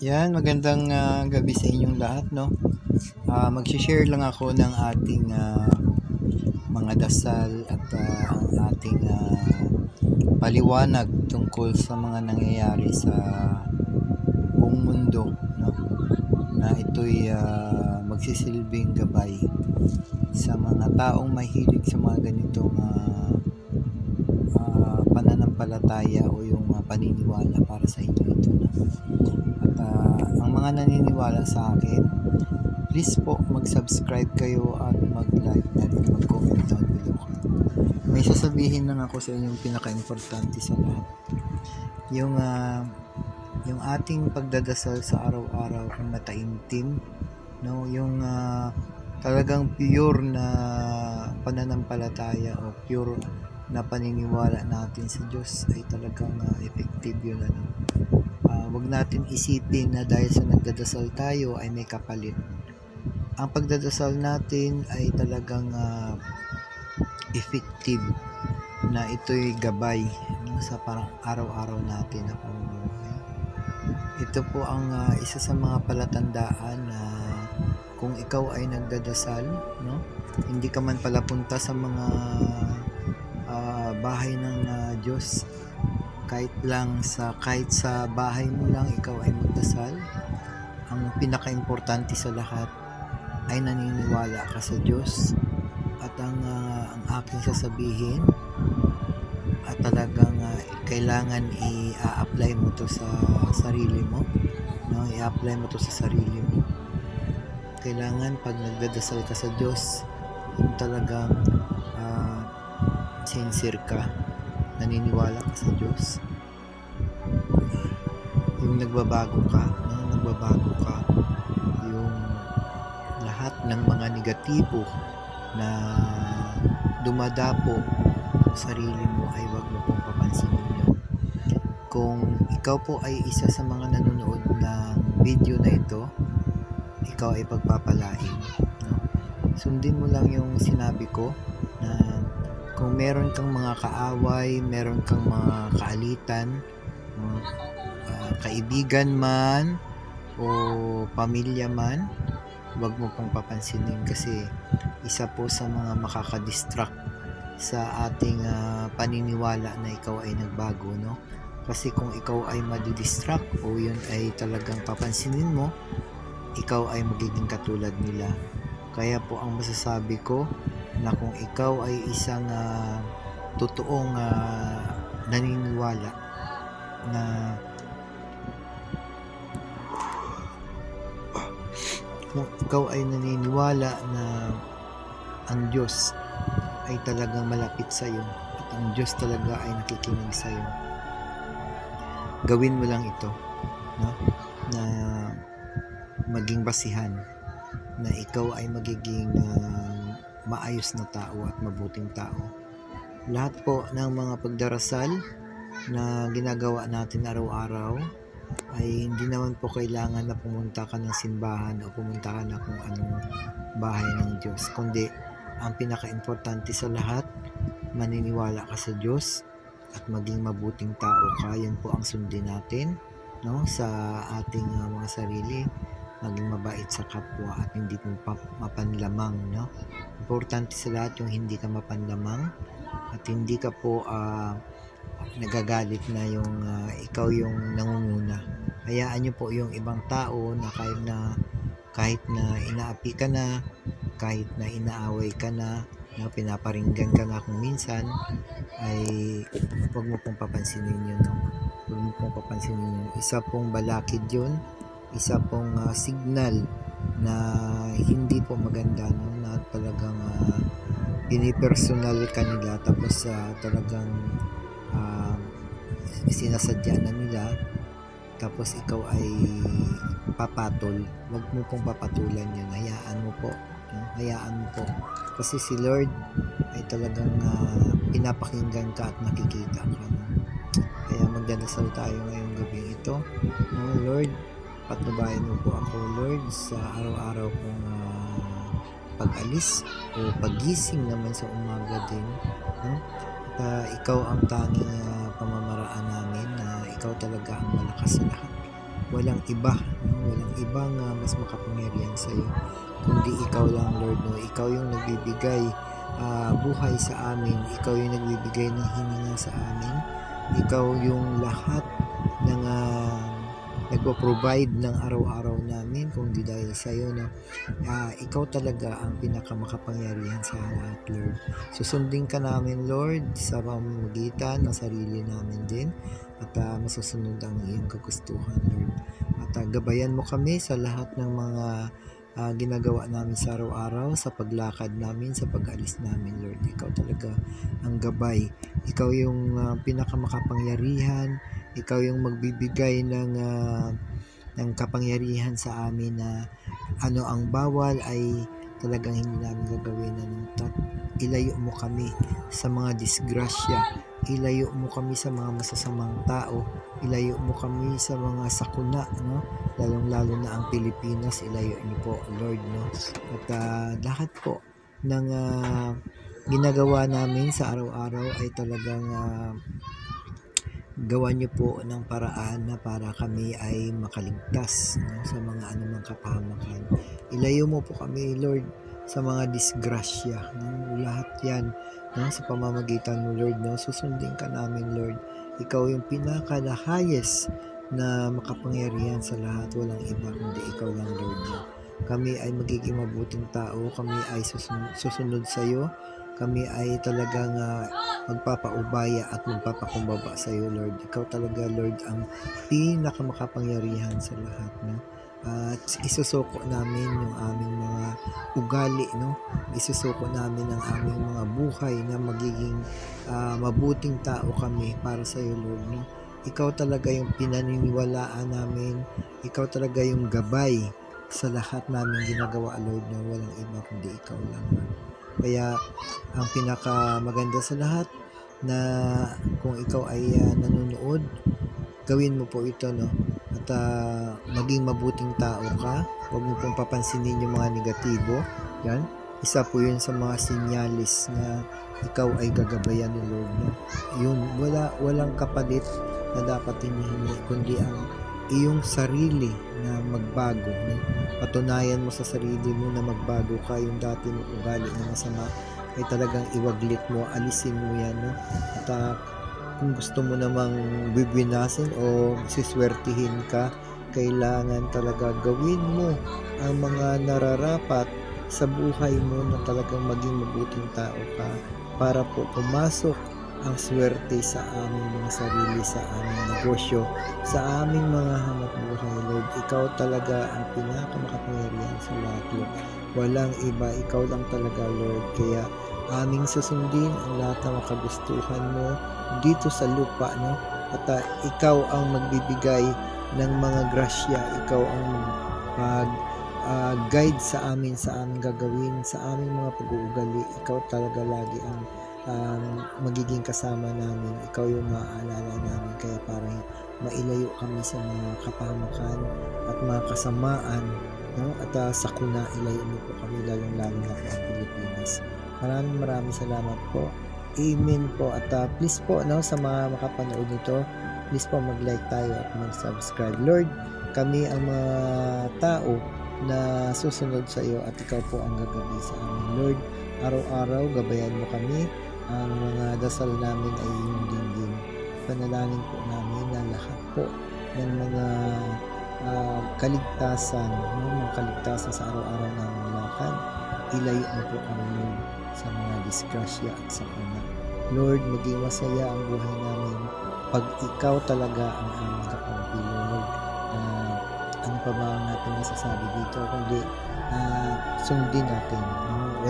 Yan, magandang gabi sa inyong lahat, no? Mag-share lang ako ng ating mga dasal at ang ating paliwanag tungkol sa mga nangyayari sa buong mundo, no? Na ito'y magsisilbing gabay sa mga taong mahilig sa mga ganitong pananampalataya o yung paniniwala para sa inyo ito, no? At ang mga naniniwala sa akin, please po mag-subscribe kayo at mag-like at mag-comment down below. May sasabihin lang ako sa inyong pinaka-importante sa lahat. Yung ating pagdadasal sa araw-araw kung mataimtim, no? Yung talagang pure na pananampalataya o pure na paniniwala natin sa Diyos ay talagang effective yun, ano? Wag natin isipin na dahil sa nagdadasal tayo ay may kapalit. Ang pagdadasal natin ay talagang effective na ito'y gabay, no, sa parang araw-araw natin na pamumuhay. Ito po ang isa sa mga palatandaan na kung ikaw ay nagdadasal, no, hindi ka man pala punta sa mga bahay ng Diyos, kahit sa bahay mo lang ikaw ay magdasal, ang pinaka-importante sa lahat ay naniniwala ka sa Diyos at ang aking sasabihin at talagang kailangan i-apply mo to sa sarili mo, no? I-apply mo to sa sarili mo. Kailangan pag nagdadasal ka sa Diyos, yung talagang sincere ka, naniniwala ka sa Diyos, yung nagbabago ka, yung lahat ng mga negatibo na dumadapo sa sarili mo ay wag mo pong papansinin yun. Kung ikaw po ay isa sa mga nanonood ng video na ito, ikaw ay pagpapalain, no? Sundin mo lang yung sinabi ko na kung meron kang mga kaaway, meron kang mga kaalitan, kaibigan man o pamilya man, wag mo pong papansinin kasi isa po sa mga makakadistract sa ating paniniwala na ikaw ay nagbago, no? Kasi kung ikaw ay madidistract o yun ay talagang papansinin mo, ikaw ay magiging katulad nila. Kaya po ang masasabi ko na kung ikaw ay isang totoong naniniwala na kung ikaw ay naniniwala na ang Diyos ay talagang malapit sa iyo at ang Diyos talaga ay nakikinig sa iyo, gawin mo lang ito, no? Na maging basihan na ikaw ay magiging maayos na tao at mabuting tao. Lahat po ng mga pagdarasal na ginagawa natin araw-araw ay hindi naman po kailangan na pumunta ka ng simbahan o pumunta ka na kung anong bahay ng Diyos, kundi ang pinaka-importante sa lahat, maniniwala ka sa Diyos at maging mabuting tao ka. Yan po ang sundin natin, no, sa ating mga sarili, maging mabait sa kapwa at hindi mo mapanlamang, no? Importante sa lahat yung hindi ka mapanlamang at hindi ka po nagagalit na yung ikaw yung nangunguna. Hayaan nyo po yung ibang tao na kahit na inaapi ka na, kahit na inaaway ka na, pinaparinggan ka na kung minsan, ay huwag mo pong papansinin yun, no? Huwag mo pong papansinin yun. Isa pong balakid yun, isa pong signal na hindi po maganda, no? Na talagang pinipersonal ka nila, tapos talagang sinasadya na nila, tapos ikaw ay papatol. Huwag mo pong papatulan yun. Hayaan mo po, no? Hayaan mo po, kasi si Lord ay talagang pinapakinggan ka at nakikita ka, no? Kaya magdadasal tayo ngayong gabi ito, no? Lord, patnubayan mo po ako, Lord, sa araw-araw kong pag-alis o paggising naman sa umaga din, no? Ikaw ang tanging pamamaraan namin, na ikaw talaga ang malakas sa lahat. walang iba, no? Walang ibang mas makapangyarihan sa iyo kundi ikaw lang, Lord, no? Ikaw yung nagbibigay buhay sa amin, ikaw yung nagbibigay ng hininga sa amin, ikaw yung lahat ng nagpo-provide ng araw-araw namin kung di dahil sa iyo, no? Ikaw talaga ang pinakamakapangyarihan sa lahat, Lord. Susundin ka namin, Lord, sa pamamagitan ng sarili namin din, at masusunod ang iyong kagustuhan, Lord. At gabayan mo kami sa lahat ng mga ginagawa namin sa araw-araw, sa paglakad namin, sa pag-alis namin, Lord. Ikaw talaga ang gabay. Ikaw yung pinakamakapangyarihan. Ikaw yung magbibigay ng kapangyarihan sa amin na ano ang bawal ay talagang hindi namin gagawin. Ilayo mo kami sa mga disgrasya. Ilayo mo kami sa mga masasamang tao. Ilayo mo kami sa mga sakuna, no? Lalong-lalo na ang Pilipinas, ilayo niyo po, Lord, no? At lahat po ng ginagawa namin sa araw-araw ay talagang gawa niyo po ng paraan na para kami ay makaligtas, no, sa mga anumang kapahamakan. Ilayo mo po kami, Lord, sa mga disgrasya, no? Lahat yan, no, sa pamamagitan mo, Lord, no? Susundin ka namin, Lord. Ikaw yung pinaka-highest na makapangyarihan sa lahat. Walang iba kundi ikaw lang, Lord, no? Kami ay magiging mabuting tao, kami ay susunod sa iyo, kami ay talagang magpapaubaya at magpapakumbaba sa iyo, Lord. Ikaw talaga, Lord, ang pinakamakapangyarihan sa lahat, no? At isusuko namin yung aming mga ugali, no? Isusuko namin ang aming mga buhay na magiging mabuting tao kami para sa iyo, Lord, no? Ikaw talaga yung pinaniniwalaan namin. Ikaw talaga yung gabay sa lahat namin ginagawa, Lord, na walang iba kundi ikaw lang, Lord. Kaya ang pinakamaganda sa lahat na kung ikaw ay nanonood, gawin mo po ito, no? At maging mabuting tao ka. Huwag mo pong papansinin yung mga negatibo. Yan. Isa po yun sa mga sinyalis na ikaw ay gagabayan ni Lord, no? Yung walang kapalit na dapat hinihingi kundi ang iyong sarili na magbago, no? Patunayan mo sa sarili mo na magbago ka. Yung dati mo ugali na masama ay talagang iwaglit mo, alisin mo yan, no? At kung gusto mo namang bibinasin o siswertihin ka, kailangan talaga gawin mo ang mga nararapat sa buhay mo na talagang maging mabuting tao ka para po pumasok ang swerte sa aming mga sarili, sa aming negosyo, sa aming mga hanap buhay, Lord. Ikaw talaga ang pinakamakapangyarihan sa lahat, Lord. Walang iba, ikaw lang talaga, Lord. Kaya aming susundin ang lahat ng makagustuhan mo dito sa lupa, no? At ikaw ang magbibigay ng mga grasya, ikaw ang guide sa aming gagawin, sa aming mga pag-uugali. Ikaw talaga lagi ang magiging kasama namin. Ikaw yung maaalala namin, kaya para mailayo kami sa mga kapahamakan at mga kasamaan, no? At sakuna, ilayo mo po kami, lalong-lalo na po ang Pilipinas. Maraming salamat po. Amen po. At please po, no, sa mga makapanood nito, please po mag-like tayo at mag-subscribe. Lord, kami ang mga tao na susunod sa iyo at ikaw po ang gagabay sa amin. Lord, araw-araw gabayan mo kami. Ang mga dasal namin ay iyong dinggin. Panalangin po namin na lahat po ng mga kaligtasan, mga kaligtasan sa araw-araw naming lakad, ilayo mo po kami, Lord, sa mga disgrasya at sakuna. Lord, maging masaya ang buhay namin pag ikaw talaga ang aming kapampilo, Lord. Ano pa ba ang ating masasabi dito kundi sundin natin,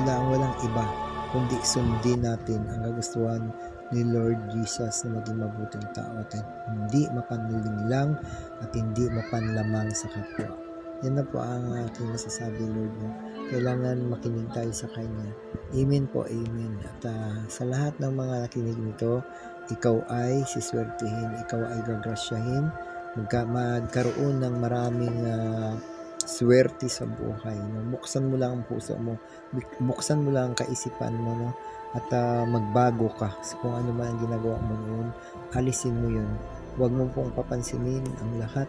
walang iba kundi sundin natin ang kagustuhan ni Lord Jesus na maging mabuting tao at hindi mapanlinglang at hindi mapanlamang sa kapwa. Yan na po ang aking masasabi, Lord. Kailangan makinig tayo sa Kanya. Amen po, amen. At sa lahat ng mga nakinig nito, ikaw ay siswertihin, ikaw ay gagrasyahin, magkaroon ng maraming swerte sa buhay, no? Buksan mo lang ang puso mo, buksan mo lang ang kaisipan mo, no? At magbago ka sa kung ano man ang ginagawa mo noon, alisin mo yun. Huwag mo pong papansinin ang lahat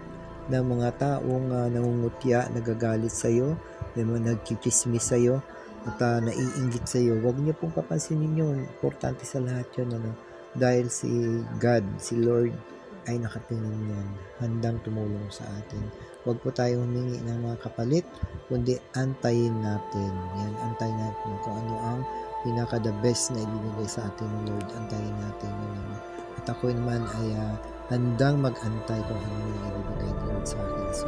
ng mga taong nangungutya, nagagalit sa iyo, may mga nagchichismis sa iyo, at naiinggit sa iyo. Huwag niyo pong papansinin yun. Importante sa lahat yun, dahil si God, si Lord, ay nakatingin yan, handang tumulong sa atin. Huwag po tayong humingi ng mga kapalit, kundi antayin natin. Yan, antayin natin kung ano ang pinaka-the best na ibibigay sa atin ng Lord. Antayin natin yun. At ako naman ay handang mag-antay kung ano yung ibibigay ng Lord sa akin. So,